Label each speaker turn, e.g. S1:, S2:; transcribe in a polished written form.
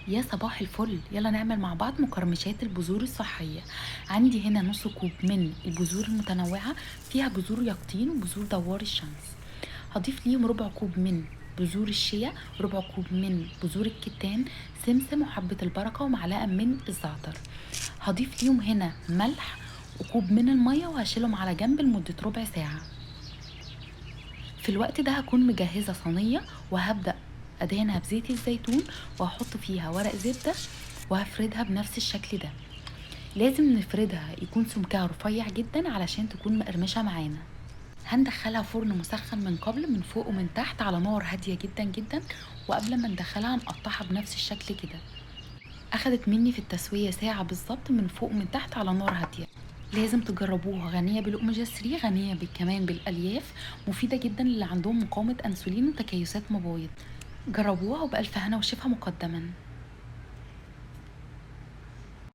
S1: يا صباح الفل، يلا نعمل مع بعض مقرمشات البذور الصحية. عندي هنا نص كوب من البذور المتنوعة، فيها بذور يقطين وبذور دوار الشمس. هضيف ليهم ربع كوب من بذور الشيا، ربع كوب من بذور الكتان، سمسم وحبة البركة ومعلقة من الزعتر. هضيف ليهم هنا ملح وكوب من المية وهشيلهم على جنب لمدة ربع ساعة. في الوقت ده هكون مجهزة صينية وهبدأ أدهنها بزيت الزيتون، وهحط فيها ورق زبدة وهفردها بنفس الشكل ده. لازم نفردها يكون سمكها رفيع جدا علشان تكون مقرمشة معانا. هندخلها فرن مسخن من قبل من فوق ومن تحت على نار هادية جدا جدا، وقبل ما ندخلها نقطعها بنفس الشكل كده. أخدت مني في التسوية ساعة بالظبط من فوق ومن تحت على نار هادية. لازم تجربوها، غنية بالأوميجا 3، غنية كمان بالألياف، مفيدة جدا للي عندهم مقاومة أنسولين وتكيسات مبايض. جربوها وبألف هنا وشفا مقدما.